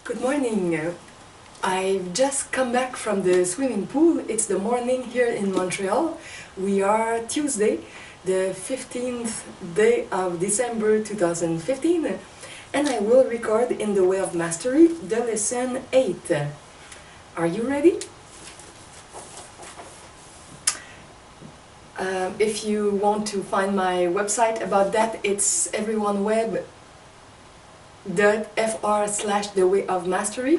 Good morning. I've just come back from the swimming pool. It's the morning here in Montreal. We are Tuesday, the 15th day of December 2015, and I will record in the Way of Mastery the lesson 8. Are you ready? If you want to find my website about that, it's Everyoneweb.fr/the Way of Mastery,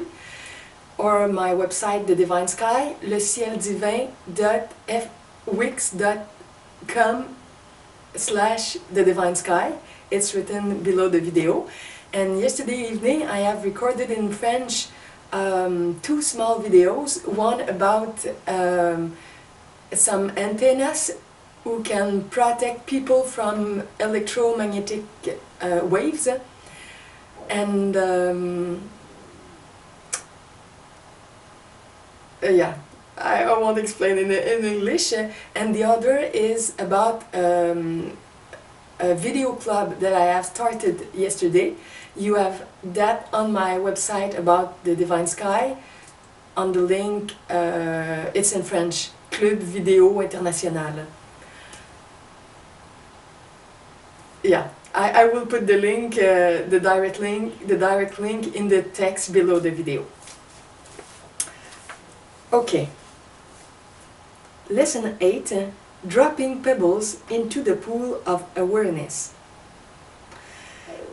or my website The Divine Sky, leciel-divin.wix.com/The Divine Sky. It's written below the video. And yesterday evening I have recorded in French two small videos, one about some antennas who can protect people from electromagnetic waves, and yeah, I won't explain in English. And the other is about a video club that I have started yesterday. You have that on my website about the Divine Sky. On the link, it's in French, Club Vidéo International. Yeah, I will put the link, the direct link in the text below the video. Okay. Lesson 8, dropping pebbles into the pool of awareness.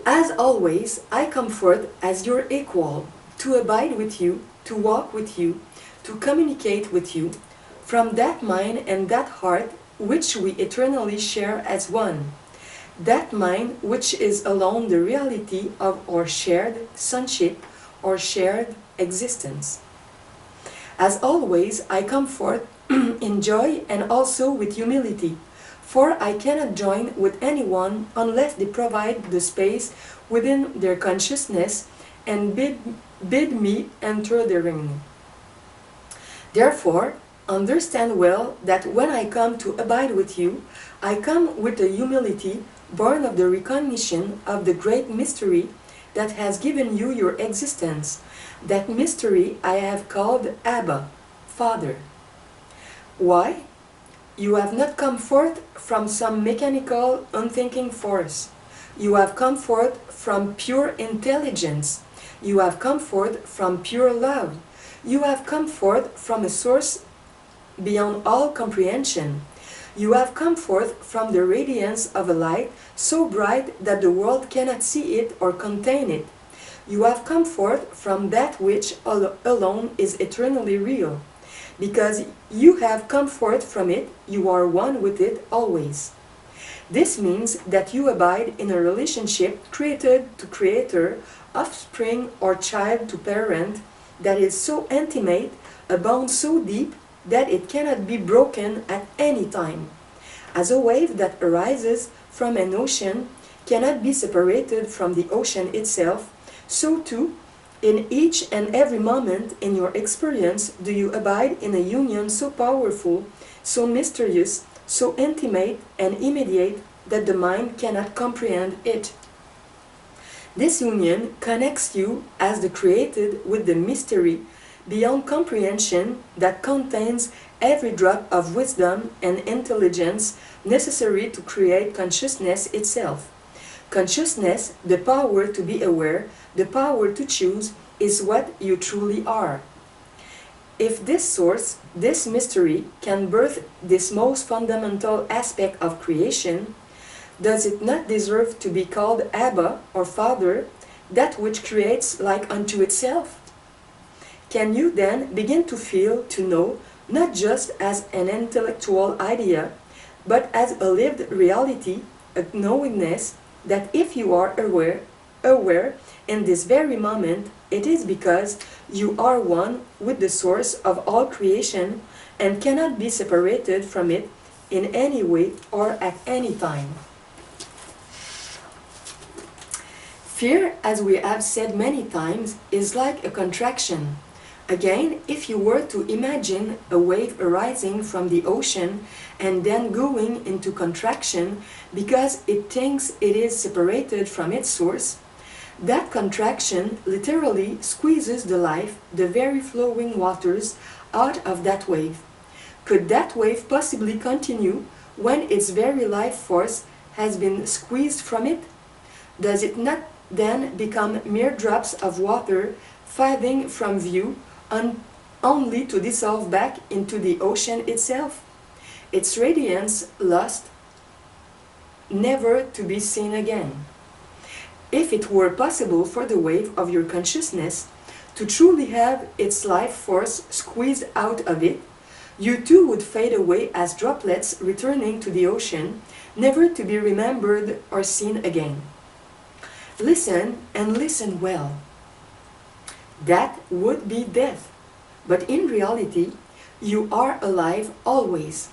As always, I come forth as your equal, to abide with you, to walk with you, to communicate with you, from that mind and that heart which we eternally share as one. That mind which is alone the reality of our shared sonship or shared existence. As always, I come forth in joy and also with humility, for I cannot join with anyone unless they provide the space within their consciousness and bid me enter the ring. Therefore, understand well that when I come to abide with you, I come with a humility born of the recognition of the great mystery that has given you your existence. That mystery I have called Abba, Father. Why? You have not come forth from some mechanical, unthinking force. You have come forth from pure intelligence. You have come forth from pure love. You have come forth from a source beyond all comprehension. You have come forth from the radiance of a light so bright that the world cannot see it or contain it. You have come forth from that which alone is eternally real. Because you have come forth from it, you are one with it always. This means that you abide in a relationship created to creator, offspring or child to parent, that is so intimate, a bond so deep, that it cannot be broken at any time. As a wave that arises from an ocean cannot be separated from the ocean itself, so too, in each and every moment in your experience do you abide in a union so powerful, so mysterious, so intimate and immediate that the mind cannot comprehend it. This union connects you as the created with the mystery beyond comprehension that contains every drop of wisdom and intelligence necessary to create consciousness itself. Consciousness, the power to be aware, the power to choose, is what you truly are. If this source, this mystery, can birth this most fundamental aspect of creation, does it not deserve to be called Abba or Father, that which creates like unto itself? Can you then begin to feel, to know, not just as an intellectual idea, but as a lived reality, a knowingness, that if you are aware in this very moment, it is because you are one with the source of all creation and cannot be separated from it in any way or at any time. Fear, as we have said many times, is like a contraction. Again, if you were to imagine a wave arising from the ocean and then going into contraction because it thinks it is separated from its source, That contraction literally squeezes the life, the very flowing waters, out of that wave. Could that wave possibly continue when its very life force has been squeezed from it? Does it not then become mere drops of water fading from view only to dissolve back into the ocean itself? Its radiance lost, never to be seen again. If it were possible for the wave of your consciousness to truly have its life force squeezed out of it, you too would fade away as droplets returning to the ocean, never to be remembered or seen again. Listen, and listen well. That would be death, but in reality, you are alive always.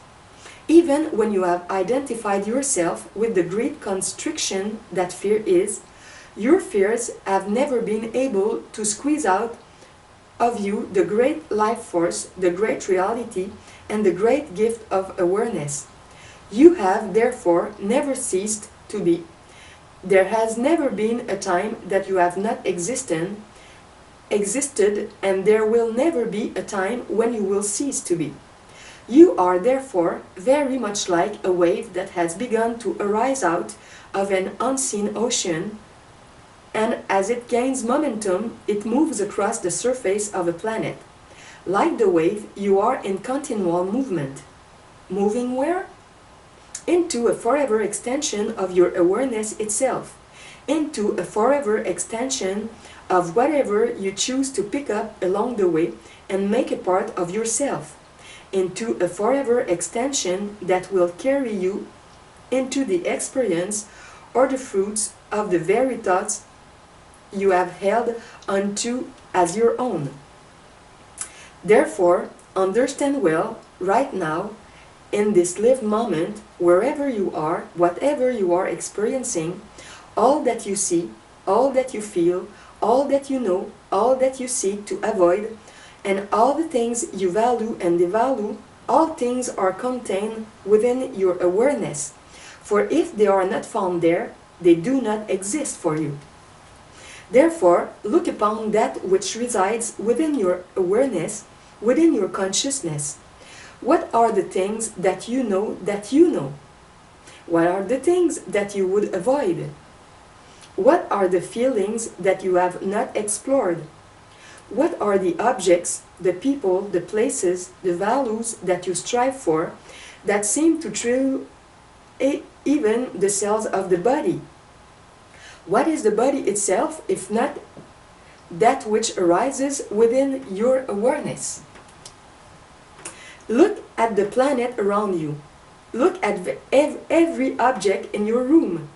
Even when you have identified yourself with the great constriction that fear is, your fears have never been able to squeeze out of you the great life force, the great reality, and the great gift of awareness. You have therefore never ceased to be. There has never been a time that you have not existed, and there will never be a time when you will cease to be. You are therefore very much like a wave that has begun to arise out of an unseen ocean, and as it gains momentum, it moves across the surface of a planet. Like the wave, you are in continual movement. Moving where? Into a forever extension of your awareness itself, into a forever extension of whatever you choose to pick up along the way and make a part of yourself, into a forever extension that will carry you into the experience or the fruits of the very thoughts you have held onto as your own. Therefore, understand well, right now, in this lived moment, wherever you are, whatever you are experiencing, all that you see, all that you feel, all that you know, all that you seek to avoid, and all the things you value and devalue, all things are contained within your awareness. For if they are not found there, they do not exist for you. Therefore, look upon that which resides within your awareness, within your consciousness. What are the things that you know that you know? What are the things that you would avoid? What are the feelings that you have not explored? What are the objects, the people, the places, the values that you strive for that seem to thrill even the cells of the body? What is the body itself if not that which arises within your awareness? Look at the planet around you. Look at every object in your room.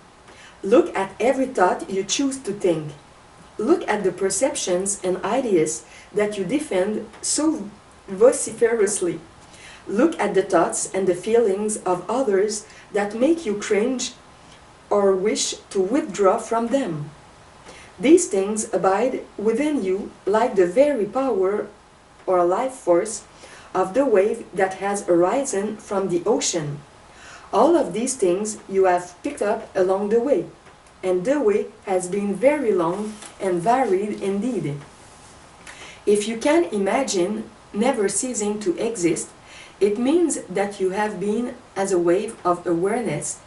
Look at every thought you choose to think. Look at the perceptions and ideas that you defend so vociferously. Look at the thoughts and the feelings of others that make you cringe or wish to withdraw from them. These things abide within you like the very power or life force of the wave that has arisen from the ocean. All of these things you have picked up along the way, and the way has been very long and varied indeed. If you can imagine never ceasing to exist, it means that you have been as a wave of awareness,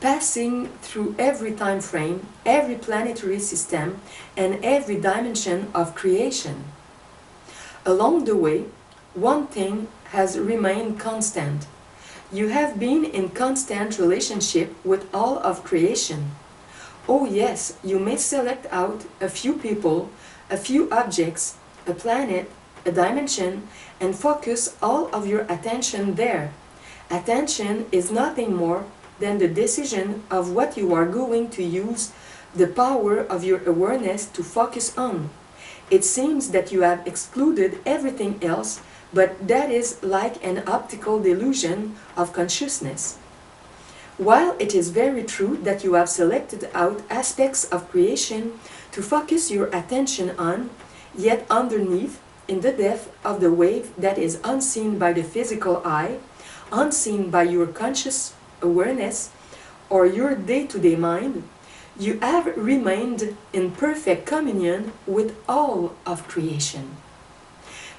passing through every time frame, every planetary system, and every dimension of creation. Along the way, one thing has remained constant. You have been in constant relationship with all of creation. Oh yes, you may select out a few people, a few objects, a planet, a dimension, and focus all of your attention there. Attention is nothing more than the decision of what you are going to use the power of your awareness to focus on. It seems that you have excluded everything else, but that is like an optical delusion of consciousness. While it is very true that you have selected out aspects of creation to focus your attention on, yet underneath, in the depth of the wave that is unseen by the physical eye, unseen by your conscious awareness or your day-to-day mind, You have remained in perfect communion with all of creation.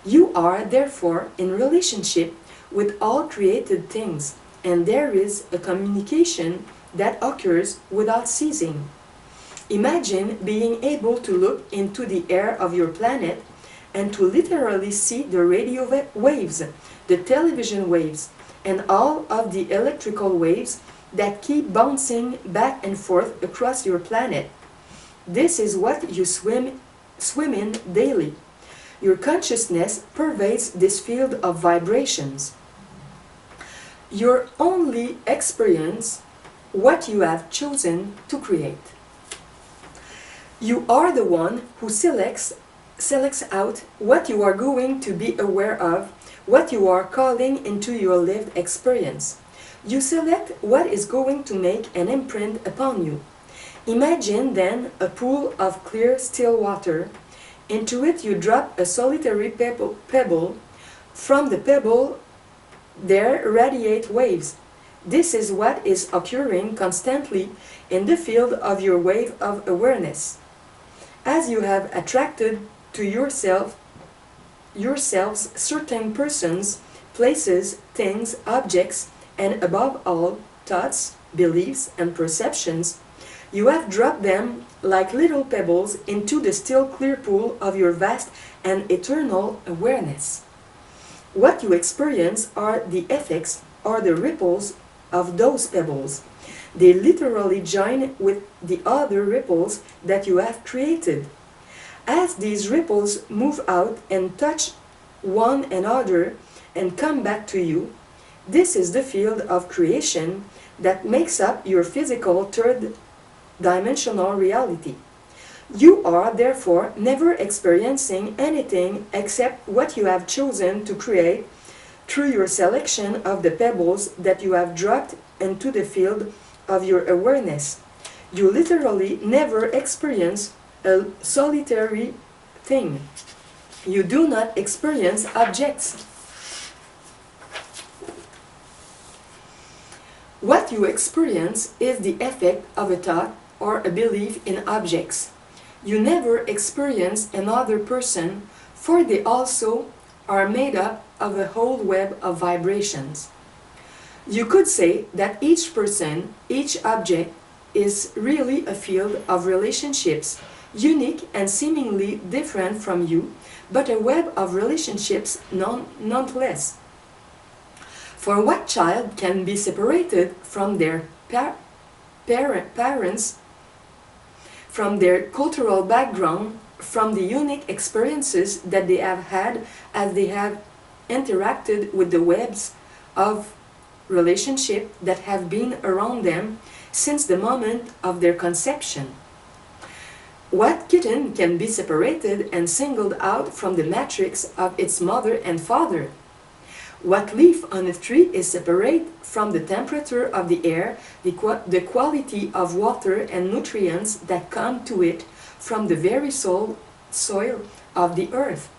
You are therefore in relationship with all created things, and there is a communication that occurs without ceasing. Imagine being able to look into the air of your planet and to literally see the radio waves, the television waves, and all of the electrical waves that keep bouncing back and forth across your planet. This is what you swim in daily. Your consciousness pervades this field of vibrations. You only experience what you have chosen to create. You are the one who selects out what you are going to be aware of, what you are calling into your lived experience. You select what is going to make an imprint upon you. Imagine then a pool of clear, still water. Into it you drop a solitary pebble. From the pebble there radiate waves. This is what is occurring constantly in the field of your wave of awareness. As you have attracted to yourselves certain persons, places, things, objects, and above all, thoughts, beliefs, and perceptions, you have dropped them like little pebbles into the still clear pool of your vast and eternal awareness. What you experience are the effects or the ripples of those pebbles. They literally join with the other ripples that you have created. As these ripples move out and touch one another and come back to you, this is the field of creation that makes up your physical third-dimensional reality. You are therefore never experiencing anything except what you have chosen to create through your selection of the pebbles that you have dropped into the field of your awareness. You literally never experience a solitary thing. You do not experience objects. What you experience is the effect of a thought or a belief in objects. You never experience another person, for they also are made up of a whole web of vibrations. You could say that each person, each object, is really a field of relationships, unique and seemingly different from you, but a web of relationships nonetheless. For what child can be separated from their parents, from their cultural background, from the unique experiences that they have had as they have interacted with the webs of relationship that have been around them since the moment of their conception? What kitten can be separated and singled out from the matrix of its mother and father? What leaf on a tree is separate from the temperature of the air, the quality of water and nutrients that come to it from the very soil of the earth?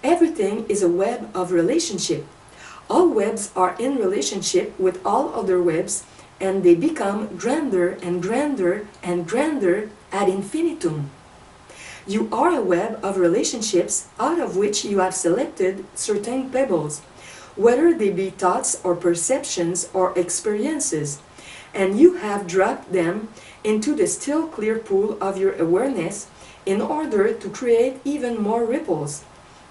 Everything is a web of relationship. All webs are in relationship with all other webs, and they become grander and grander and grander ad infinitum. You are a web of relationships out of which you have selected certain pebbles, whether they be thoughts or perceptions or experiences, and you have dropped them into the still clear pool of your awareness in order to create even more ripples.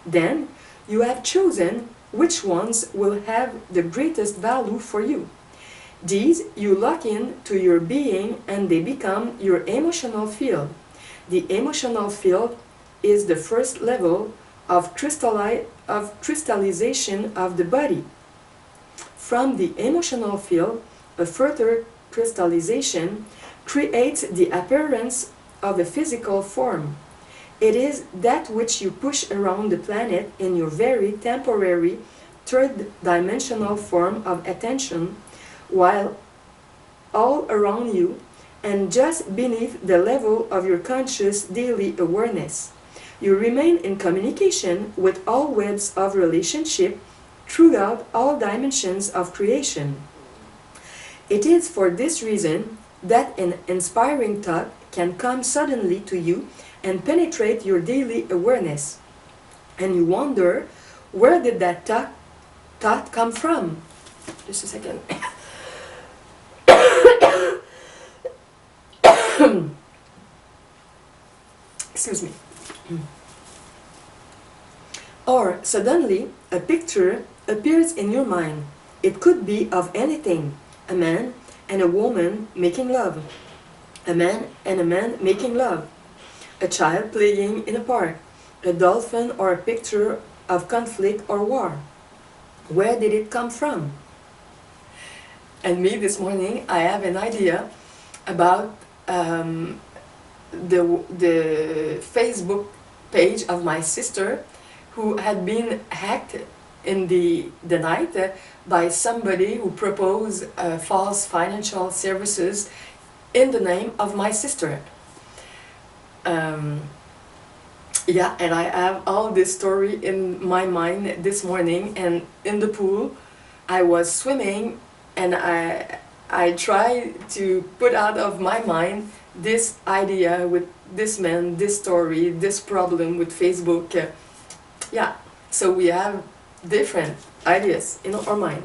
Then you have chosen which ones will have the greatest value for you. These you lock in to your being and they become your emotional field. The emotional field is the first level of crystallization of the body. From the emotional field, a further crystallization creates the appearance of a physical form. It is that which you push around the planet in your very temporary third-dimensional form of attention, while all around you and just beneath the level of your conscious daily awareness, you remain in communication with all webs of relationship throughout all dimensions of creation. It is for this reason that an inspiring thought can come suddenly to you and penetrate your daily awareness. And you wonder, where did that thought come from? Just a second. Excuse me. Or suddenly a picture appears in your mind. It could be of anything: a man and a woman making love, a man and a man making love, a child playing in a park, a dolphin, or a picture of conflict or war. Where did it come from? And me, this morning, I have an idea about the Facebook page of my sister, who had been hacked in the night by somebody who proposed false financial services in the name of my sister. Yeah, and I have all this story in my mind this morning, and in the pool I was swimming, and I tried to put out of my mind this idea with this man, this story, this problem with Facebook. Yeah, so we have different ideas in our mind.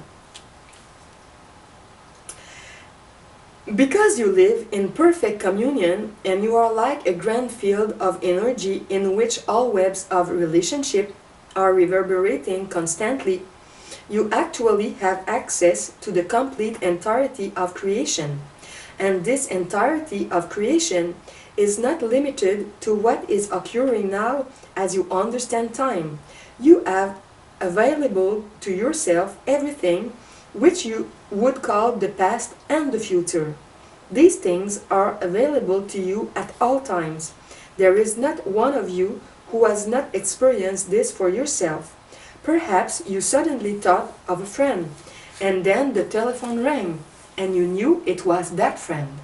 Because you live in perfect communion and you are like a grand field of energy in which all webs of relationship are reverberating constantly, you actually have access to the complete entirety of creation. And this entirety of creation is not limited to what is occurring now as you understand time. You have available to yourself everything which you would call the past and the future. These things are available to you at all times. There is not one of you who has not experienced this for yourself. Perhaps you suddenly thought of a friend, and then the telephone rang, and you knew it was that friend.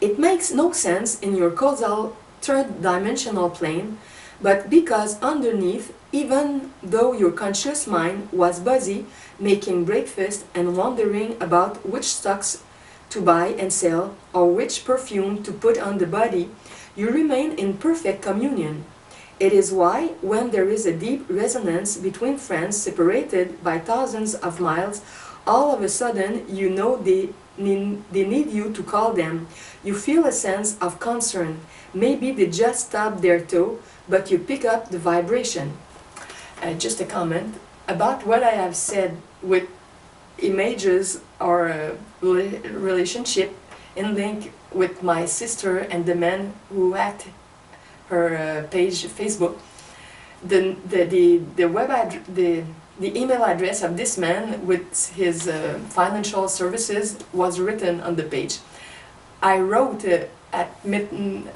It makes no sense in your causal third-dimensional plane, but because underneath, even though your conscious mind was busy making breakfast and wondering about which stocks to buy and sell or which perfume to put on the body, you remain in perfect communion. It is why, when there is a deep resonance between friends separated by thousands of miles, all of a sudden you know they need you to call them. You feel a sense of concern. Maybe they just stopped their toe, but you pick up the vibration. Just a comment about what I have said with images or relationship in link with my sister and the man who hacked her page Facebook. The email address of this man with his financial services was written on the page. I wrote at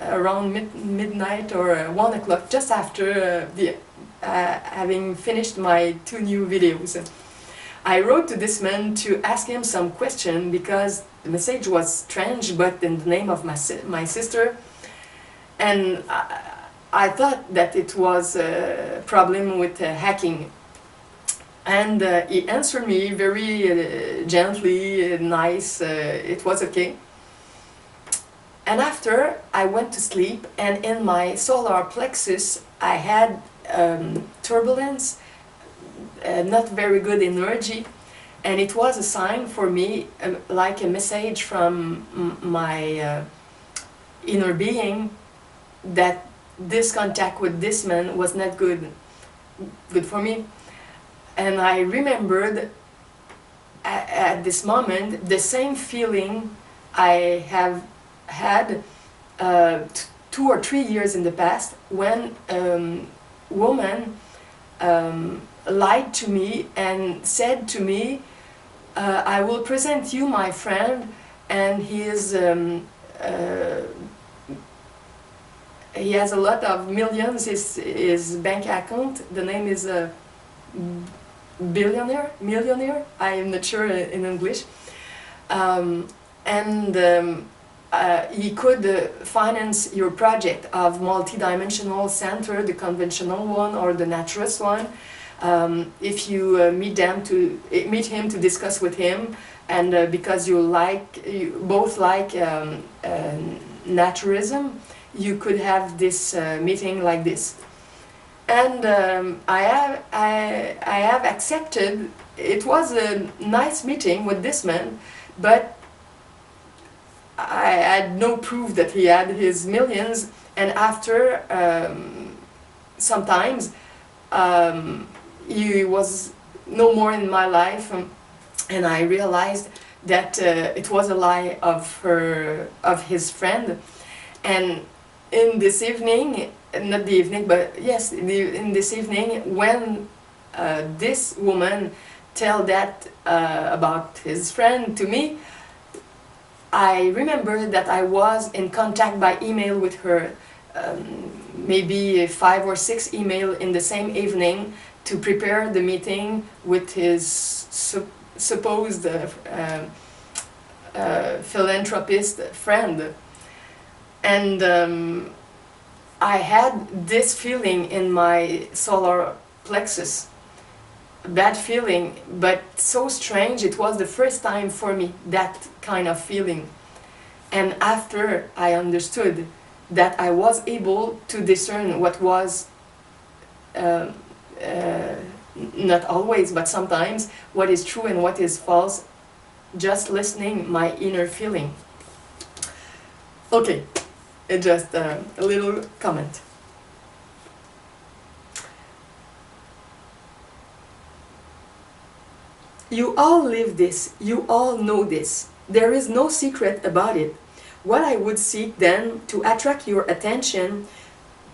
around midnight or 1 o'clock, just after having finished my 2 new videos. I wrote to this man to ask him some question because the message was strange, but in the name of my sister, and I thought that it was a problem with hacking. And he answered me very gently, nice, it was okay. And after, I went to sleep, and in my solar plexus I had turbulence, not very good energy, and it was a sign for me, like a message from my inner being, that this contact with this man was not good for me. And I remembered at this moment the same feeling I have had 2 or 3 years in the past, when a woman lied to me and said to me, I will present you my friend, and he has a lot of millions, his bank account, the name is millionaire, I am not sure in English, he could finance your project of multi-dimensional center, the conventional one or the naturist one. if you meet him to discuss with him, and because you both like naturism, you could have this meeting like this. And I have accepted. It was a nice meeting with this man, but I had no proof that he had his millions. And after sometimes he was no more in my life, and I realized that it was a lie of his friend. And in this evening, not the evening, but yes, in this evening, when this woman tell that about his friend to me, I remember that I was in contact by email with her, maybe 5 or 6 emails in the same evening to prepare the meeting with his supposed philanthropist friend. And I had this feeling in my solar plexus, bad feeling, but so strange. It was the first time for me, that kind of feeling. And after I understood that I was able to discern what was, not always, but sometimes, what is true and what is false, just listening my inner feeling. Okay, just a little comment. You all live this, you all know this. There is no secret about it. What I would seek then to attract your attention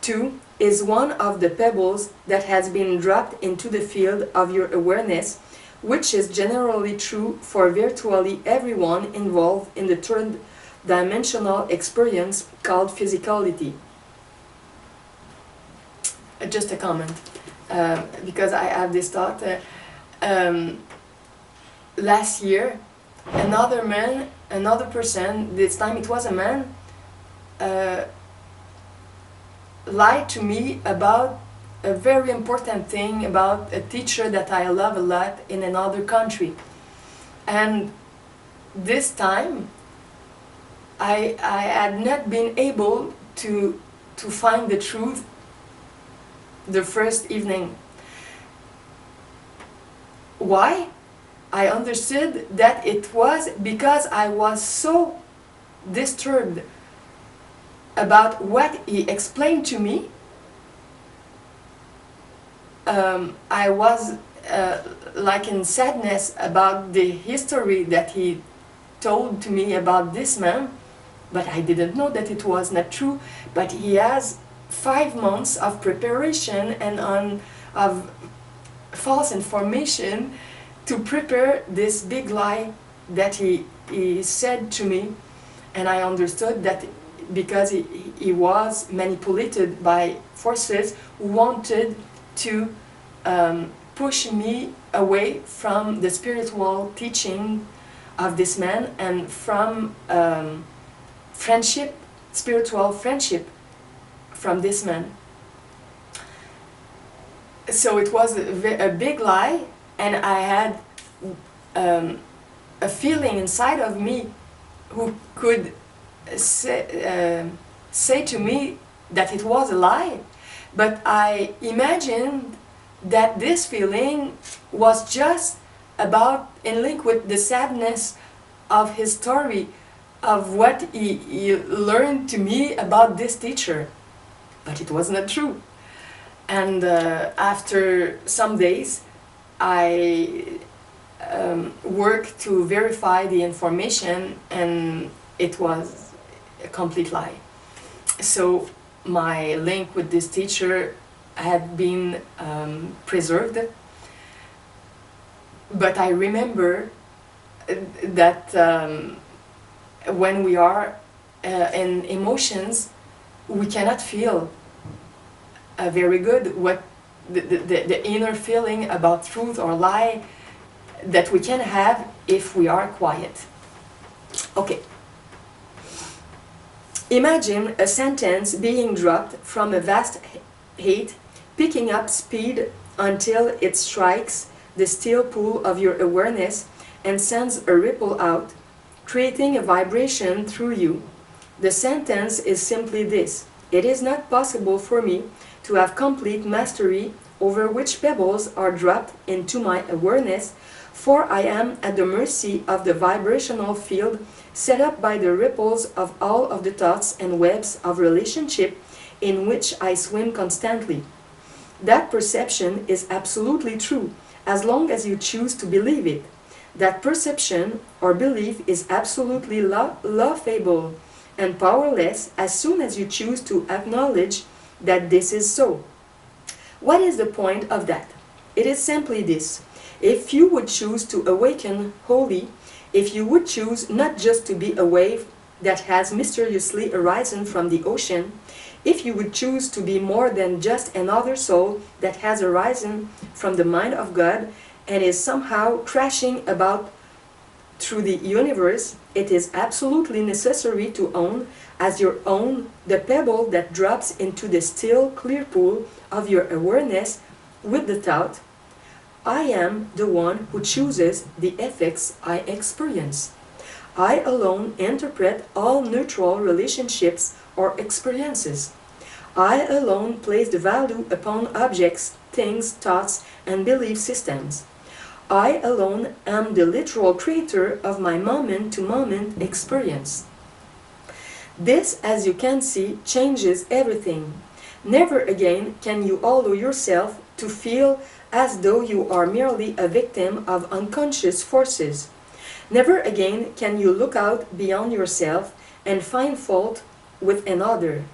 to is one of the pebbles that has been dropped into the field of your awareness, which is generally true for virtually everyone involved in the third dimensional experience called physicality. Just a comment, because I have this thought. Last year, another person, this time it was a man, lied to me about a very important thing, about a teacher that I love a lot in another country. And this time, I had not been able to find the truth the first evening. Why? I understood that it was because I was so disturbed about what he explained to me. I was like in sadness about the history that he told to me about this man, but I didn't know that it was not true. But he has 5 months of preparation and of false information to prepare this big lie that he said to me. And I understood that because he was manipulated by forces who wanted to push me away from the spiritual teaching of this man and from friendship, spiritual friendship from this man. So it was a big lie, and I had a feeling inside of me who could say to me that it was a lie. But I imagined that this feeling was just about in link with the sadness of his story, of what he learned to me about this teacher. But it was not true. And after some days, I worked to verify the information, and it was a complete lie. So my link with this teacher had been preserved, but I remember that when we are in emotions, we cannot feel very good what the inner feeling about truth or lie that we can have if we are quiet. Okay. Imagine a sentence being dropped from a vast height, picking up speed until it strikes the still pool of your awareness and sends a ripple out, creating a vibration through you. The sentence is simply this: it is not possible for me to have complete mastery over which pebbles are dropped into my awareness, for I am at the mercy of the vibrational field set up by the ripples of all of the thoughts and webs of relationship in which I swim constantly. That perception is absolutely true, as long as you choose to believe it. That perception or belief is absolutely laughable and powerless as soon as you choose to acknowledge that this is so. What is the point of that? It is simply this: if you would choose to awaken wholly, if you would choose not just to be a wave that has mysteriously arisen from the ocean, if you would choose to be more than just another soul that has arisen from the mind of God and is somehow crashing about through the universe, it is absolutely necessary to own as your own the pebble that drops into the still, clear pool of your awareness with the thought, I am the one who chooses the effects I experience. I alone interpret all neutral relationships or experiences. I alone place the value upon objects, things, thoughts, and belief systems. I alone am the literal creator of my moment-to-moment experience. This, as you can see, changes everything. Never again can you allow yourself to feel as though you are merely a victim of unconscious forces. Never again can you look out beyond yourself and find fault with another.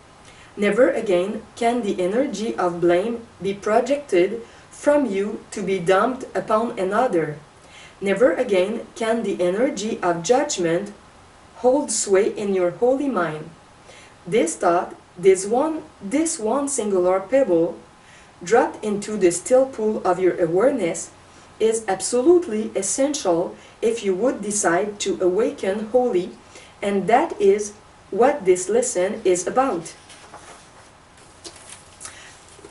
Never again can the energy of blame be projected from you to be dumped upon another. Never again can the energy of judgment hold sway in your holy mind. This thought, this one singular pebble, dropped into the still pool of your awareness, is absolutely essential if you would decide to awaken wholly, and that is what this lesson is about.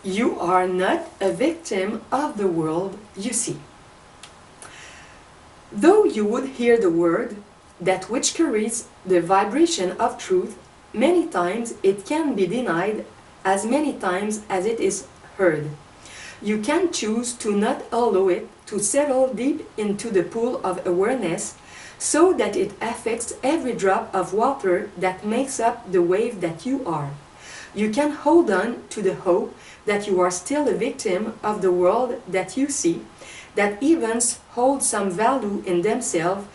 You are not a victim of the world you see. Though you would hear the word, that which carries the vibration of truth, many times it can be denied as many times as it is heard. You can choose to not allow it to settle deep into the pool of awareness so that it affects every drop of water that makes up the wave that you are. You can hold on to the hope that you are still a victim of the world that you see, that events hold some value in themselves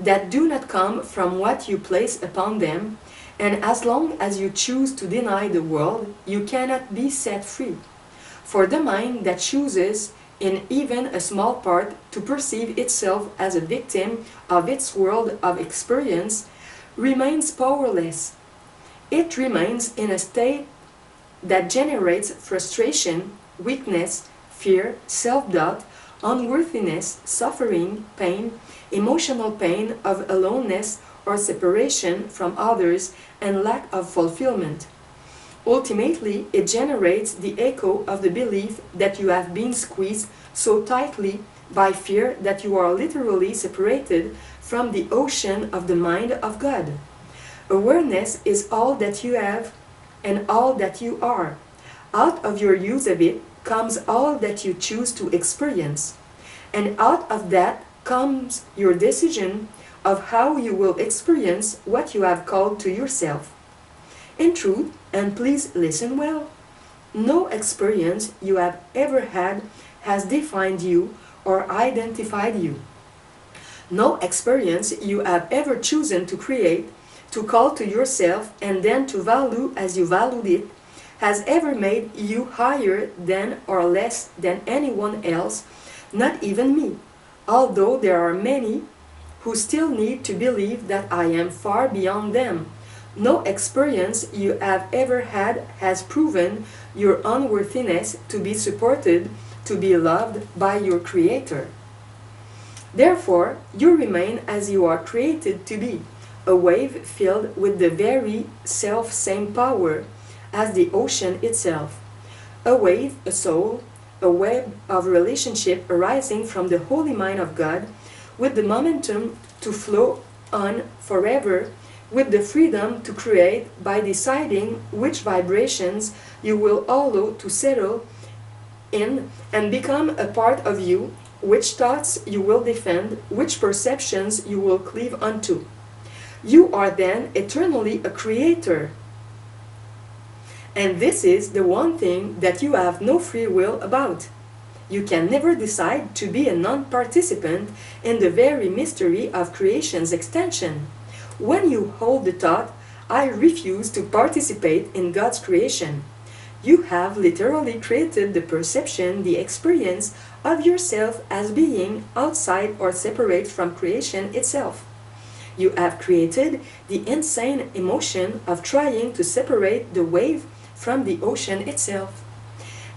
that do not come from what you place upon them, and as long as you choose to deny the world, you cannot be set free. For the mind that chooses, in even a small part, to perceive itself as a victim of its world of experience, remains powerless. It remains in a state that generates frustration, weakness, fear, self-doubt, unworthiness, suffering, pain, emotional pain of aloneness or separation from others, and lack of fulfillment. Ultimately, it generates the echo of the belief that you have been squeezed so tightly by fear that you are literally separated from the ocean of the mind of God. Awareness is all that you have and all that you are. Out of your use of it comes all that you choose to experience, and out of that comes your decision of how you will experience what you have called to yourself. In truth, and please listen well, no experience you have ever had has defined you or identified you. No experience you have ever chosen to create, to call to yourself, and then to value as you valued it, has ever made you higher than or less than anyone else, not even me, although there are many who still need to believe that I am far beyond them. No experience you have ever had has proven your unworthiness to be supported, to be loved by your Creator. Therefore, you remain as you are created to be, a wave filled with the very self-same power as the ocean itself. A wave, a soul, a web of relationship arising from the holy mind of God, with the momentum to flow on forever, with the freedom to create by deciding which vibrations you will allow to settle in and become a part of you, which thoughts you will defend, which perceptions you will cleave unto. You are then eternally a creator. And this is the one thing that you have no free will about. You can never decide to be a non-participant in the very mystery of creation's extension. When you hold the thought, I refuse to participate in God's creation, you have literally created the perception, the experience of yourself as being outside or separate from creation itself. You have created the insane emotion of trying to separate the wave from the ocean itself.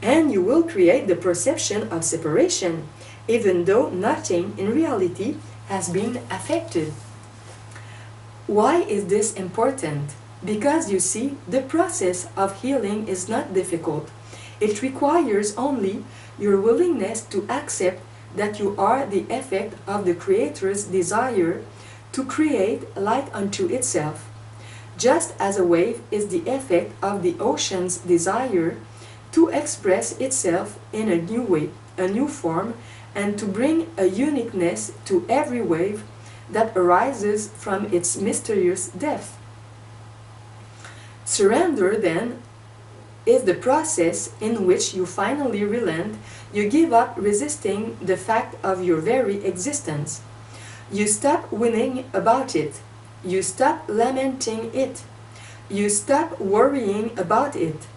And you will create the perception of separation, even though nothing in reality has been affected. Why is this important? Because you see, the process of healing is not difficult. It requires only your willingness to accept that you are the effect of the Creator's desire to create like unto itself, just as a wave is the effect of the ocean's desire to express itself in a new way, a new form, and to bring a uniqueness to every wave that arises from its mysterious depth. Surrender, then, is the process in which you finally relent, you give up resisting the fact of your very existence. You stop whining about it. You stop lamenting it. You stop worrying about it.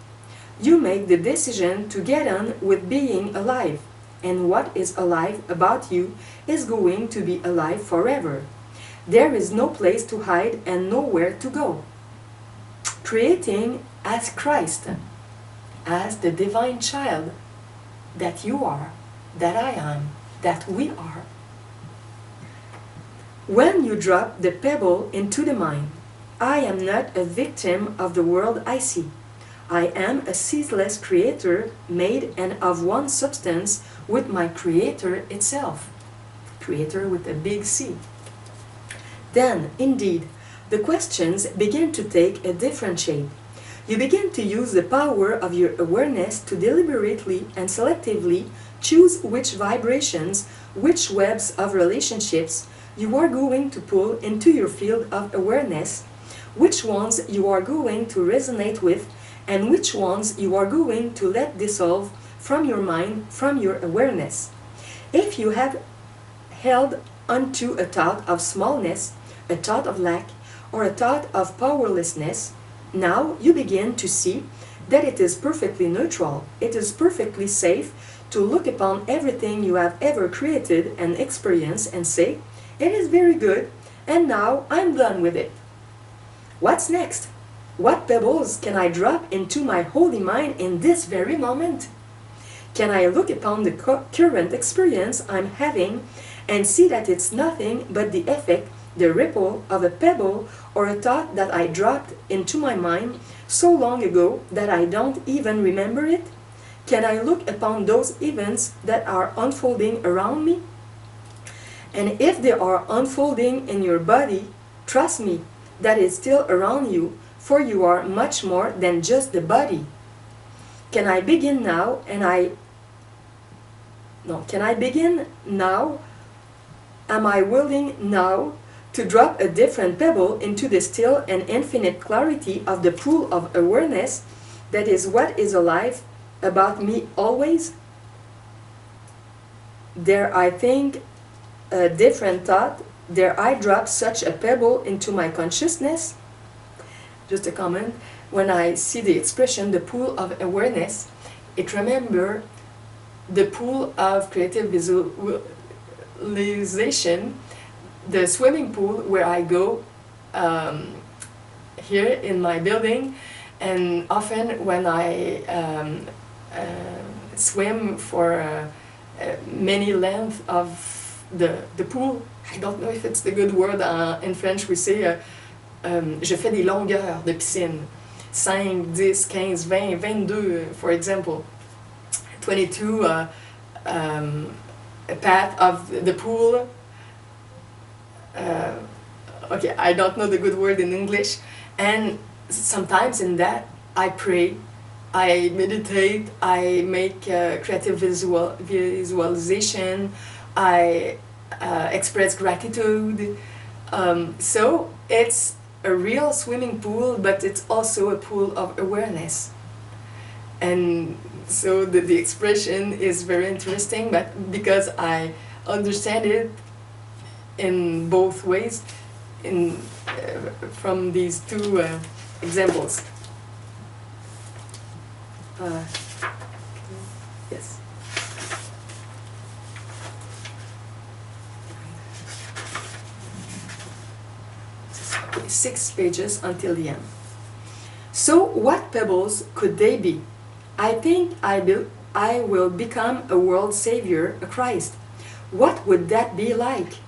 You make the decision to get on with being alive, and what is alive about you is going to be alive forever. There is no place to hide and nowhere to go. Creating as Christ, as the divine child that you are, that I am, that we are. When you drop the pebble into the mind, I am not a victim of the world I see. I am a ceaseless creator made and of one substance with my Creator itself. Creator with a big C. Then, indeed, the questions begin to take a different shape. You begin to use the power of your awareness to deliberately and selectively choose which vibrations, which webs of relationships you are going to pull into your field of awareness, which ones you are going to resonate with, and which ones you are going to let dissolve from your mind, from your awareness. If you have held onto a thought of smallness, a thought of lack, or a thought of powerlessness, now you begin to see that it is perfectly neutral, it is perfectly safe to look upon everything you have ever created and experienced and say, it is very good, and now I'm done with it. What's next? What pebbles can I drop into my holy mind in this very moment? Can I look upon the current experience I'm having and see that it's nothing but the effect, the ripple of a pebble or a thought that I dropped into my mind so long ago that I don't even remember it? Can I look upon those events that are unfolding around me? And if they are unfolding in your body, trust me, that is still around you, for you are much more than just the body. Can I begin now? Can I begin now? Am I willing now to drop a different pebble into the still and infinite clarity of the pool of awareness that is what is alive about me always? Dare I think a different thought? Dare I drop such a pebble into my consciousness? Just a comment. When I see the expression, the pool of awareness, it remember the pool of creative visualization, the swimming pool where I go here in my building, and often when I swim for many length of the pool, I don't know if it's the good word in French, we say je fais des longueurs de piscine, 5, 10, 15, 20, 22 for example. 22 path of the pool. Okay, I don't know the good word in English, and sometimes in that I pray, I meditate, I make creative visualization, I express gratitude. So it's a real swimming pool, but it's also a pool of awareness. And so the expression is very interesting, but because I understand it in both ways, from these two examples. Yes. Okay, 6 pages until the end. So what pebbles could they be? I think I will become a world savior, a Christ. What would that be like?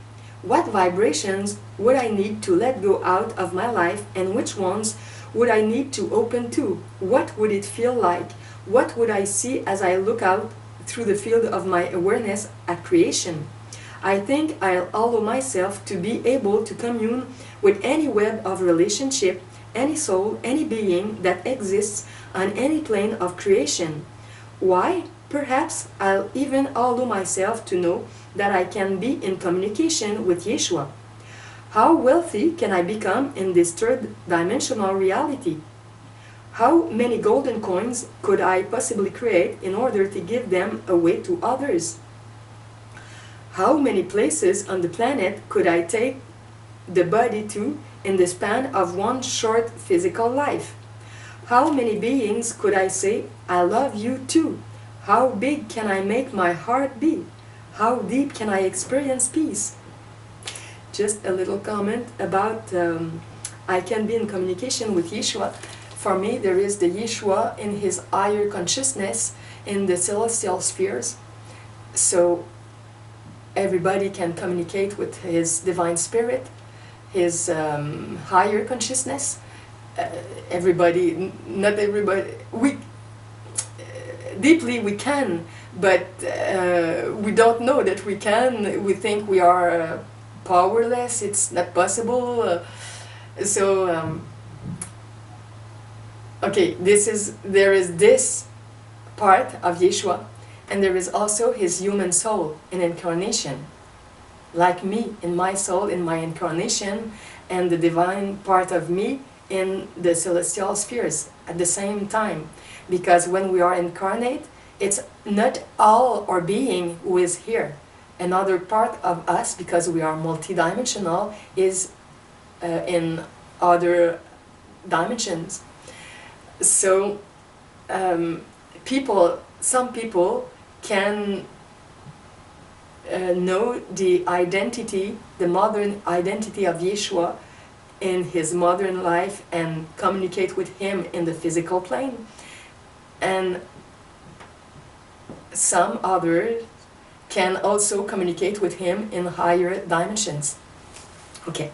What vibrations would I need to let go out of my life, and which ones would I need to open to? What would it feel like? What would I see as I look out through the field of my awareness at creation? I think I'll allow myself to be able to commune with any web of relationship, any soul, any being that exists on any plane of creation. Why? Perhaps I'll even allow myself to know that I can be in communication with Yeshua. How wealthy can I become in this third-dimensional reality? How many golden coins could I possibly create in order to give them away to others? How many places on the planet could I take the body to in the span of one short physical life? How many beings could I say, I love you too? How big can I make my heart be? How deep can I experience peace? Just a little comment about I can be in communication with Yeshua. For me, there is the Yeshua in his higher consciousness in the celestial spheres. So everybody can communicate with his divine spirit, his higher consciousness. Everybody, not everybody, deeply we can, but we don't know that we can. We think we are powerless, it's not possible. Okay, there is this part of Yeshua, and there is also his human soul in incarnation, like me in my soul, in my incarnation, and the divine part of me in the celestial spheres at the same time. Because when we are incarnate, it's not all our being who is here. Another part of us, because we are multidimensional, is in other dimensions. So some people can know the identity, the modern identity of Yeshua in his modern life and communicate with him in the physical plane. And some others can also communicate with him in higher dimensions. Okay.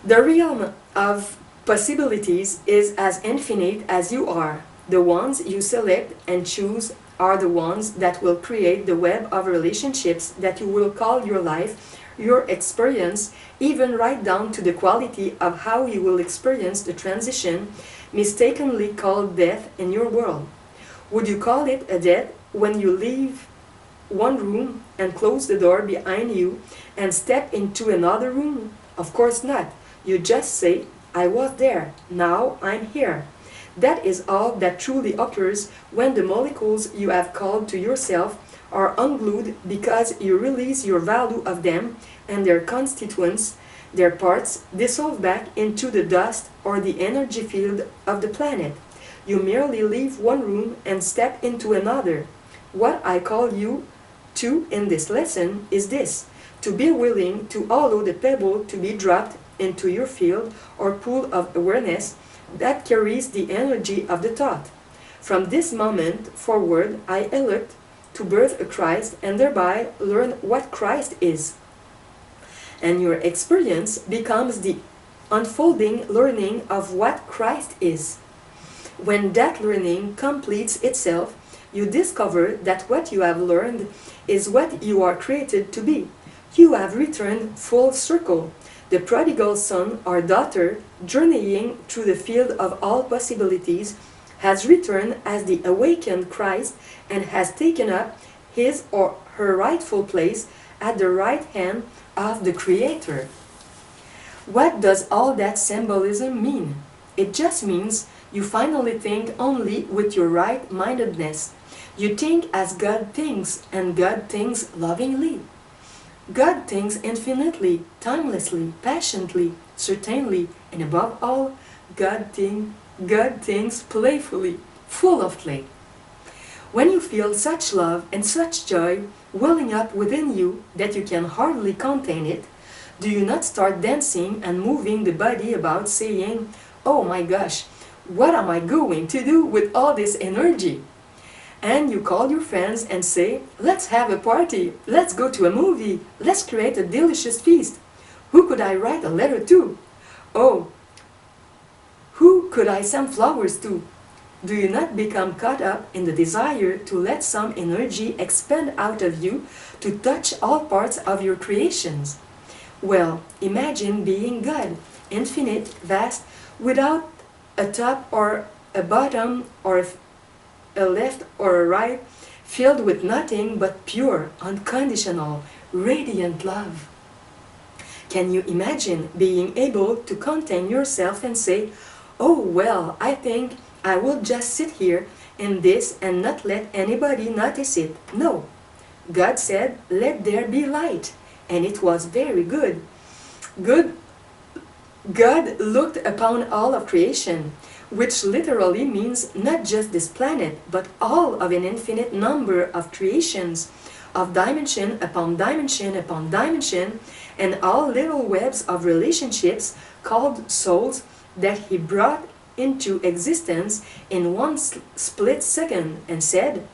The realm of possibilities is as infinite as you are. The ones you select and choose are the ones that will create the web of relationships that you will call your life, your experience, even right down to the quality of how you will experience the transition mistakenly called death in your world. Would you call it a death when you leave one room and close the door behind you and step into another room? Of course not. You just say, I was there, now I'm here. That is all that truly occurs when the molecules you have called to yourself are unglued, because you release your value of them and their constituents, their parts, dissolve back into the dust or the energy field of the planet. You merely leave one room and step into another. What I call you to in this lesson is this: to be willing to allow the pebble to be dropped into your field or pool of awareness that carries the energy of the thought. From this moment forward, I elect to birth a Christ and thereby learn what Christ is. And your experience becomes the unfolding learning of what Christ is. When that learning completes itself, you discover that what you have learned is what you are created to be. You have returned full circle, the prodigal son or daughter, journeying through the field of all possibilities, has returned as the awakened Christ and has taken up his or her rightful place at the right hand of the Creator. What does all that symbolism mean? It just means you finally think only with your right-mindedness. You think as God thinks, and God thinks lovingly. God thinks infinitely, timelessly, passionately, certainly, and above all, God thinks playfully, full of play. When you feel such love and such joy welling up within you that you can hardly contain it, do you not start dancing and moving the body about saying, "Oh my gosh, what am I going to do with all this energy?" And you call your friends and say, "Let's have a party, let's go to a movie, let's create a delicious feast. Who could I write a letter to? Oh, who could I send flowers to?" Do you not become caught up in the desire to let some energy expand out of you to touch all parts of your creations? Well, imagine being God, infinite, vast, without a top or a bottom or a left or a right, filled with nothing but pure, unconditional, radiant love. Can you imagine being able to contain yourself and say, "Oh well, I think I will just sit here in this and not let anybody notice it"? No. God said, "Let there be light," and it was very good. God looked upon all of creation, which literally means not just this planet, but all of an infinite number of creations, of dimension upon dimension upon dimension, and all little webs of relationships called souls that he brought into existence in one split second, and said,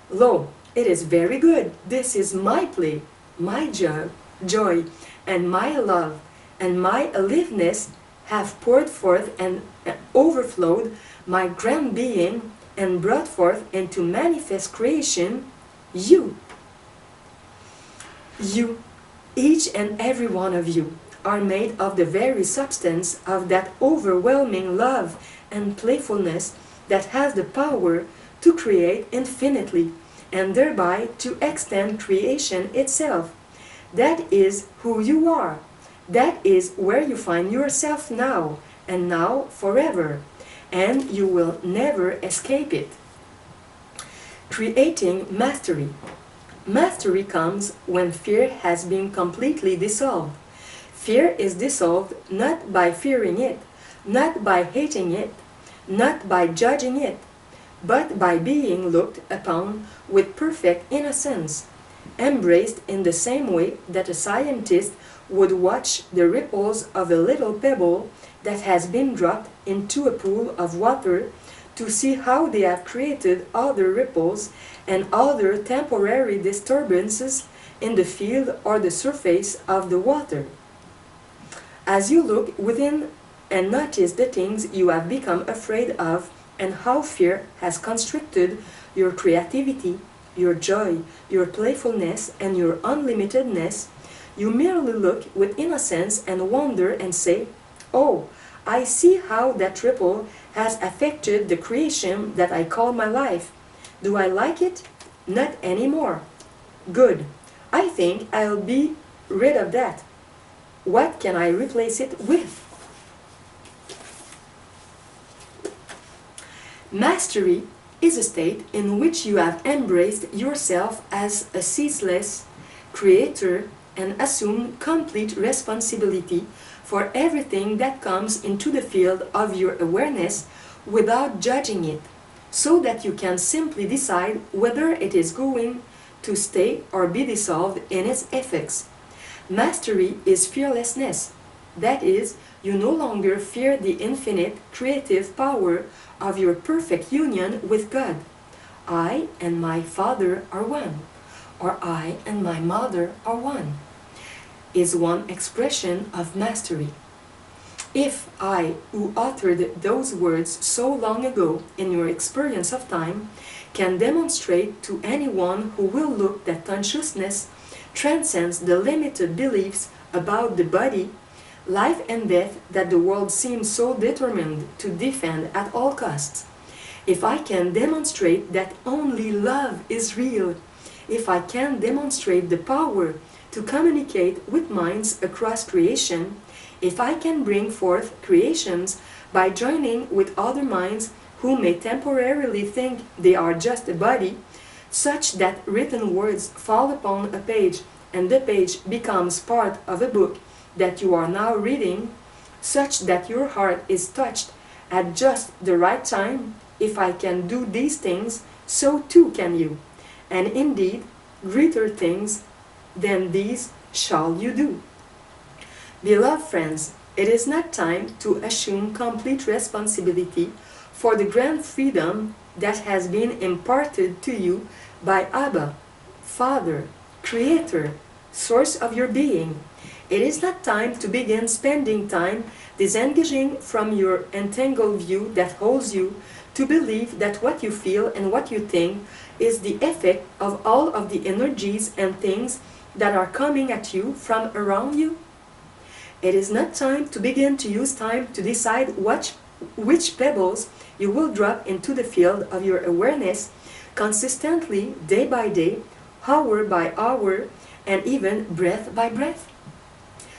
"Lo, it is very good. This is my play, my joy, and my love, and my aliveness have poured forth and overflowed my grand being and brought forth into manifest creation you." You, each and every one of you, are made of the very substance of that overwhelming love and playfulness that has the power to create infinitely and thereby to extend creation itself. That is who you are. That is where you find yourself now, and now forever, and you will never escape it. Creating mastery. Mastery comes when fear has been completely dissolved. Fear is dissolved not by fearing it, not by hating it, not by judging it, but by being looked upon with perfect innocence, embraced in the same way that a scientist would watch the ripples of a little pebble that has been dropped into a pool of water to see how they have created other ripples and other temporary disturbances in the field or the surface of the water. As you look within and notice the things you have become afraid of and how fear has constricted your creativity, your joy, your playfulness, and your unlimitedness, you merely look with innocence and wonder and say, "Oh, I see how that ripple has affected the creation that I call my life. Do I like it? Not anymore. Good. I think I'll be rid of that. What can I replace it with?" Mastery is a state in which you have embraced yourself as a ceaseless creator and assumed complete responsibility for everything that comes into the field of your awareness without judging it, so that you can simply decide whether it is going to stay or be dissolved in its effects. Mastery is fearlessness. That is, you no longer fear the infinite creative power of your perfect union with God. "I and my Father are one," or "I and my mother are one," is one expression of mastery. If I, who uttered those words so long ago in your experience of time, can demonstrate to anyone who will look that consciousness transcends the limited beliefs about the body, life and death that the world seems so determined to defend at all costs, if I can demonstrate that only love is real, if I can demonstrate the power to communicate with minds across creation, if I can bring forth creations by joining with other minds who may temporarily think they are just a body, such that written words fall upon a page and the page becomes part of a book that you are now reading, such that your heart is touched at just the right time, if I can do these things, so too can you. And indeed, greater things than these shall you do. Beloved friends, it is not time to assume complete responsibility for the grand freedom that has been imparted to you by Abba, Father, Creator, Source of your being. It is not time to begin spending time disengaging from your entangled view that holds you to believe that what you feel and what you think is the effect of all of the energies and things that are coming at you from around you. It is not time to begin to use time to decide which pebbles you will drop into the field of your awareness consistently, day by day, hour by hour, and even breath by breath.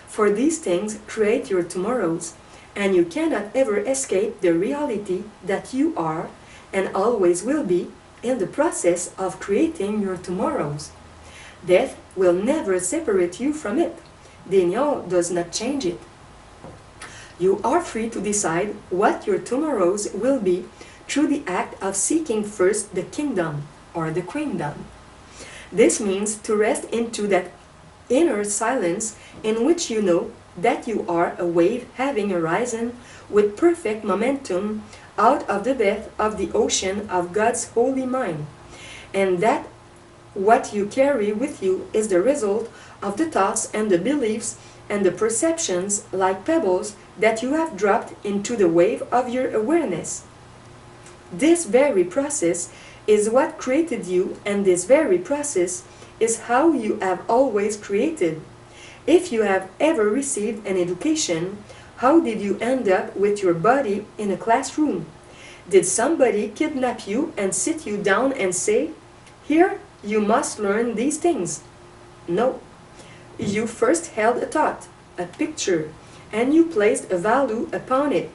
For these things create your tomorrows, and you cannot ever escape the reality that you are, and always will be, in the process of creating your tomorrows. Death will never separate you from it. Denial does not change it. You are free to decide what your tomorrows will be through the act of seeking first the kingdom or the queendom. This means to rest into that inner silence in which you know that you are a wave having arisen with perfect momentum out of the depth of the ocean of God's holy mind, and that what you carry with you is the result of the thoughts and the beliefs and the perceptions like pebbles that you have dropped into the wave of your awareness. This very process is what created you, and this very process is how you have always created. If you have ever received an education, how did you end up with your body in a classroom? Did somebody kidnap you and sit you down and say, "Here, you must learn these things"? No. You first held a thought, a picture, and you placed a value upon it,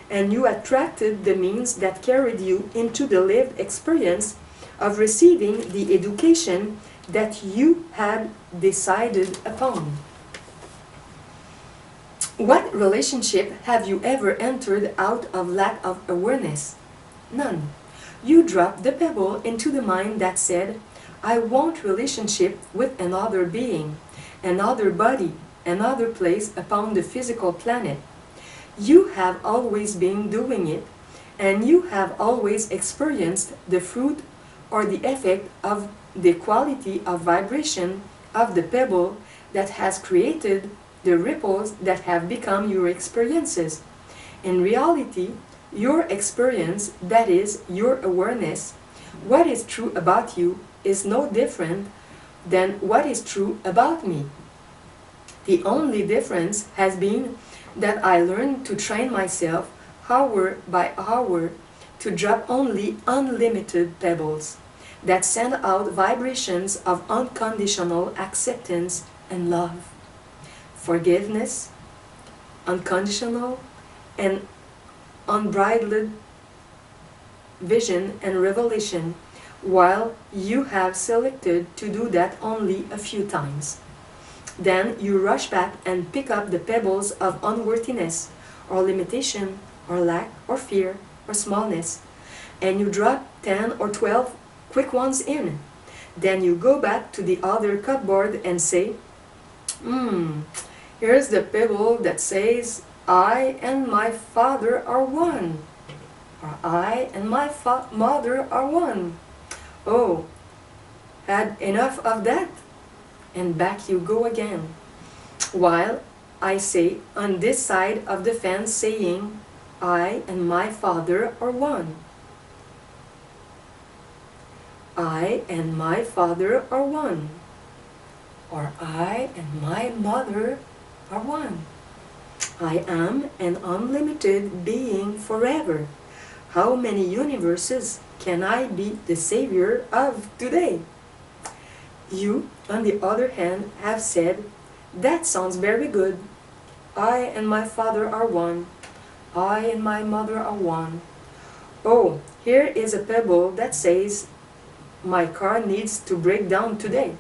and you attracted the means that carried you into the lived experience of receiving the education that you had decided upon. What relationship have you ever entered out of lack of awareness? None. You dropped the pebble into the mind that said, "I want relationship with another being, another body, another place upon the physical planet." You have always been doing it, and you have always experienced the fruit or the effect of the quality of vibration of the pebble that has created the ripples that have become your experiences. In reality, your experience, that is, your awareness, what is true about you is no different than what is true about me. The only difference has been that I learned to train myself hour by hour to drop only unlimited pebbles that send out vibrations of unconditional acceptance and love, forgiveness, unconditional and unbridled vision and revelation, while you have selected to do that only a few times. Then you rush back and pick up the pebbles of unworthiness, or limitation, or lack, or fear, or smallness, and you drop 10 or 12 quick ones in. Then you go back to the other cupboard and say, here's the pebble that says, "I and my father are one," or "I and my mother are one." Oh, had enough of that? And back you go again. While I say, on this side of the fence, saying, I and my father are one. I and my father are one. Or I and my mother are one. I am an unlimited being forever. How many universes can I be the savior of today? You, on the other hand, have said, that sounds very good. I and my father are one. I and my mother are one. Oh, here is a pebble that says, my car needs to break down today.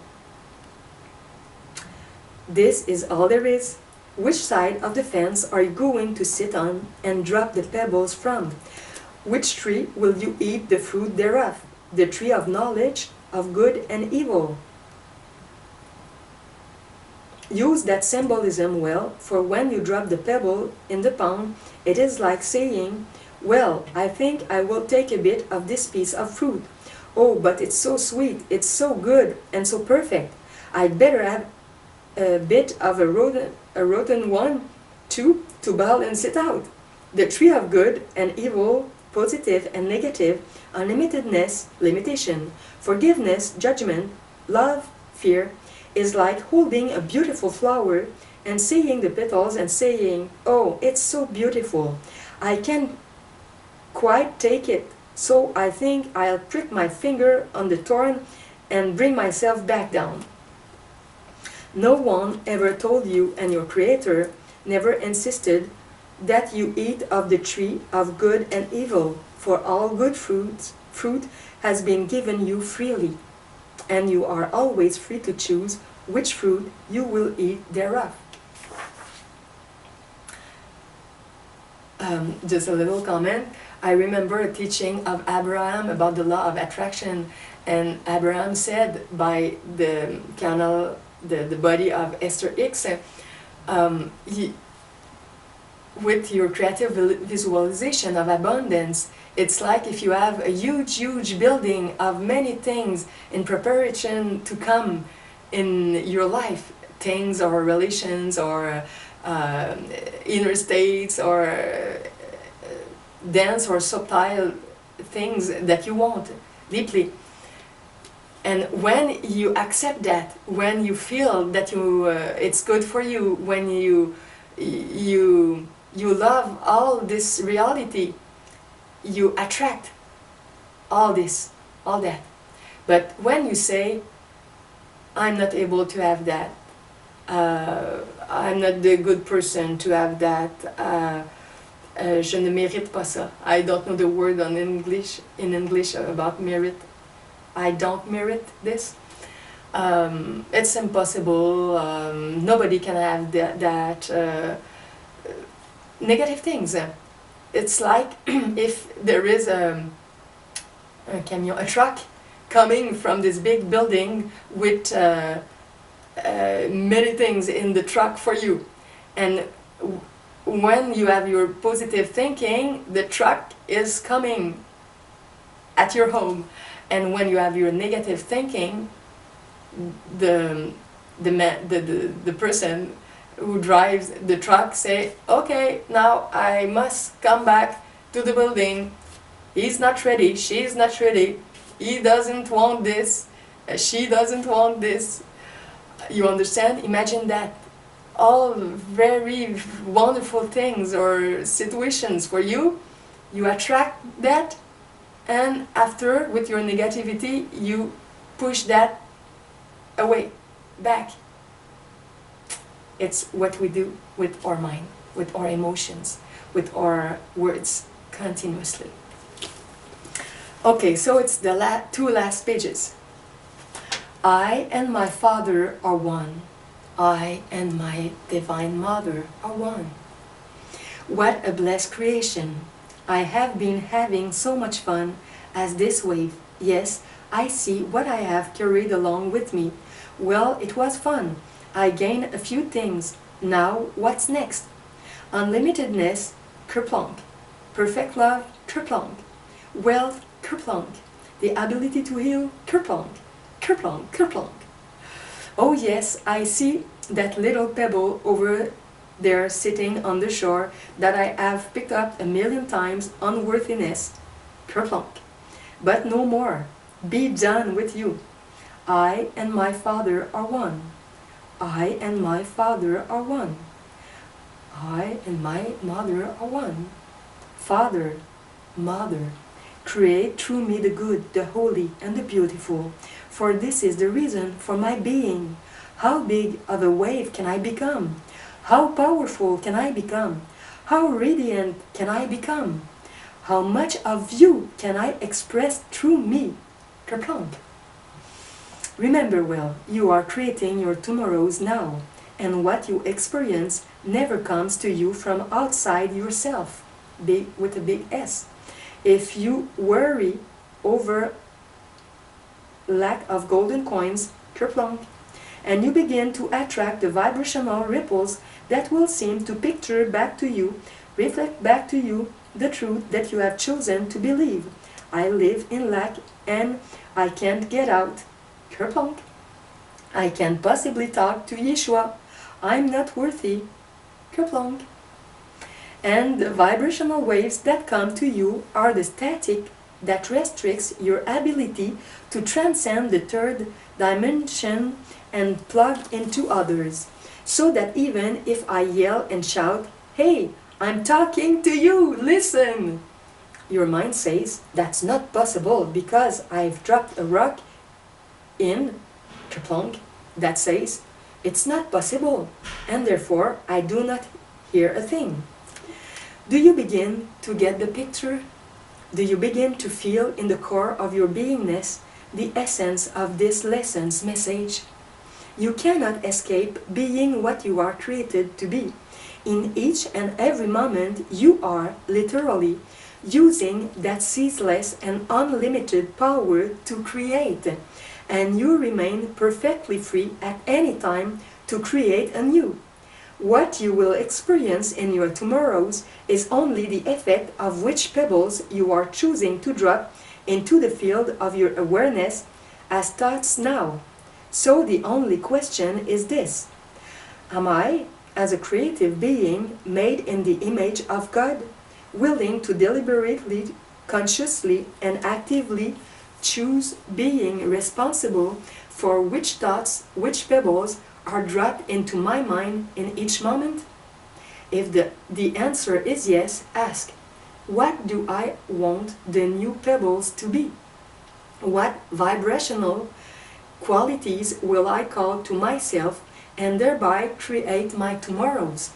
This is all there is. Which side of the fence are you going to sit on and drop the pebbles from? Which tree will you eat the fruit thereof? The tree of knowledge of good and evil. Use that symbolism well, for when you drop the pebble in the pond, it is like saying, well, I think I will take a bit of this piece of fruit. Oh, but it's so sweet, it's so good and so perfect. I'd better have a bit of a rotten one, too, to balance it out. The tree of good and evil, positive and negative, unlimitedness, limitation, forgiveness, judgment, love, fear, is like holding a beautiful flower and seeing the petals and saying, oh, it's so beautiful. I can't quite take it, so I think I'll prick my finger on the thorn and bring myself back down. No one ever told you, and your Creator never insisted that you eat of the tree of good and evil, for all good fruit has been given you freely, and you are always free to choose which fruit you will eat thereof. Just a little comment. I remember a teaching of Abraham about the law of attraction, and Abraham said by the canal, the body of Esther Hicks, with your creative visualization of abundance, it's like if you have a huge building of many things in preparation to come in your life, things or relations or inner states or dense or subtle things that you want deeply. And when you accept that, when you feel that it's good for you, when you love all this reality, you attract all this, all that. But when you say, I'm not able to have that, I'm not the good person to have that, je ne mérite pas ça. I don't know the word in English about merit. I don't merit this. It's impossible. Nobody can have that negative things. It's like if there is a truck coming from this big building with many things in the truck for you, and when you have your positive thinking, the truck is coming at your home. And when you have your negative thinking, the person who drives the truck say, okay, now I must come back to the building. He's not ready, she's not ready, he doesn't want this, she doesn't want this. You understand? Imagine that. All very wonderful things or situations for you, you attract that. And after, with your negativity, you push that away, back. It's what we do with our mind, with our emotions, with our words, continuously. Okay, so it's the two last pages. I and my Father are one. I and my Divine Mother are one. What a blessed creation! I have been having so much fun as this wave. Yes, I see what I have carried along with me. Well, it was fun. I gained a few things. Now, what's next? Unlimitedness, kerplunk. Perfect love, kerplunk. Wealth, kerplunk. The ability to heal, kerplunk. Kerplunk, kerplunk. Oh yes, I see that little pebble over there sitting on the shore that I have picked up 1,000,000 times unworthiness, kerplunk. But no more. Be done with you. I and my Father are one. I and my Father are one. I and my Mother are one. Father, Mother, create through me the good, the holy, and the beautiful, for this is the reason for my being. How big of a wave can I become? How powerful can I become? How radiant can I become? How much of you can I express through me? Kerplunk. Remember well, you are creating your tomorrows now, and what you experience never comes to you from outside yourself, big with a big S. If you worry over lack of golden coins, kerplunk, and you begin to attract the vibrational ripples that will seem to picture back to you, reflect back to you the truth that you have chosen to believe. I live in lack and I can't get out, kerplunk. I can't possibly talk to Yeshua. I'm not worthy, kerplunk. And the vibrational waves that come to you are the static that restricts your ability to transcend the third dimension and plug into others. So that even if I yell and shout, "Hey, I'm talking to you, listen!" your mind says, "That's not possible because I've dropped a rock in," kerplunk, that says, "It's not possible, and therefore I do not hear a thing." Do you begin to get the picture? Do you begin to feel in the core of your beingness the essence of this lesson's message? You cannot escape being what you are created to be. In each and every moment you are, literally, using that ceaseless and unlimited power to create, and you remain perfectly free at any time to create anew. What you will experience in your tomorrows is only the effect of which pebbles you are choosing to drop into the field of your awareness as thoughts now. So the only question is this: am I, as a creative being made in the image of God, willing to deliberately, consciously, and actively choose being responsible for which thoughts, which pebbles are dropped into my mind in each moment? If the answer is yes, ask, what do I want the new pebbles to be? What vibrational qualities will I call to myself and thereby create my tomorrows?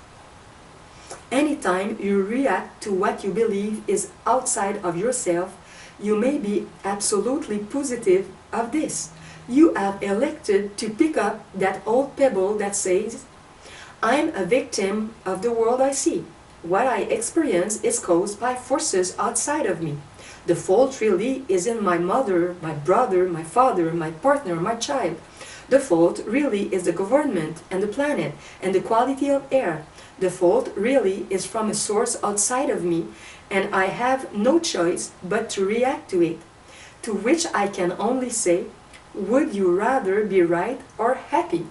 Anytime you react to what you believe is outside of yourself, you may be absolutely positive of this. You have elected to pick up that old pebble that says, "I'm a victim of the world I see. What I experience is caused by forces outside of me. The fault really is in my mother, my brother, my father, my partner, my child. The fault really is the government and the planet and the quality of air. The fault really is from a source outside of me, and I have no choice but to react to it." To which I can only say, would you rather be right or happy?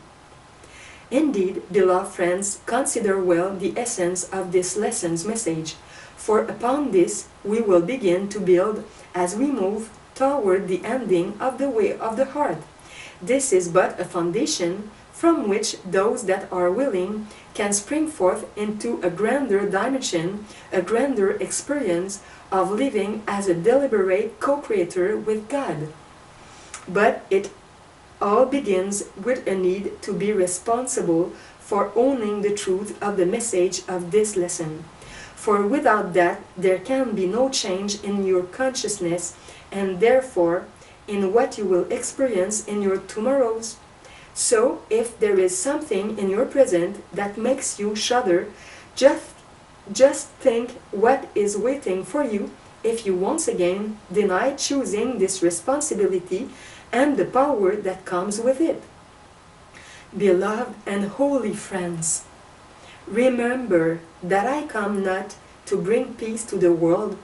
Indeed, beloved friends, consider well the essence of this lesson's message, for upon this we will begin to build as we move toward the ending of the way of the heart. This is but a foundation from which those that are willing can spring forth into a grander dimension, a grander experience of living as a deliberate co-creator with God. But it all begins with a need to be responsible for owning the truth of the message of this lesson. For without that, there can be no change in your consciousness, and therefore in what you will experience in your tomorrows. So, if there is something in your present that makes you shudder, just think what is waiting for you if you once again deny choosing this responsibility and the power that comes with it. Beloved and holy friends, remember that I come not to bring peace to the world,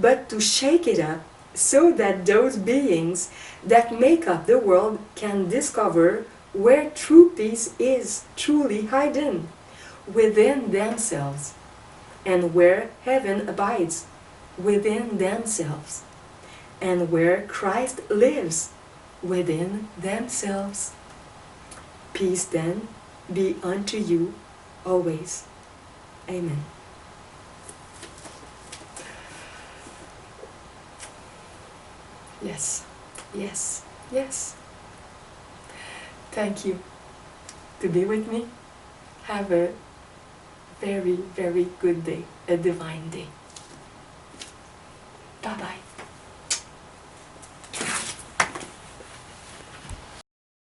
but to shake it up, so that those beings that make up the world can discover where true peace is truly hidden, within themselves, and where heaven abides, within themselves, and where Christ lives, within themselves. Peace then be unto you always. Amen. Yes, yes, yes. Thank you to be with me. Have a very, very good day, a divine day. Bye-bye.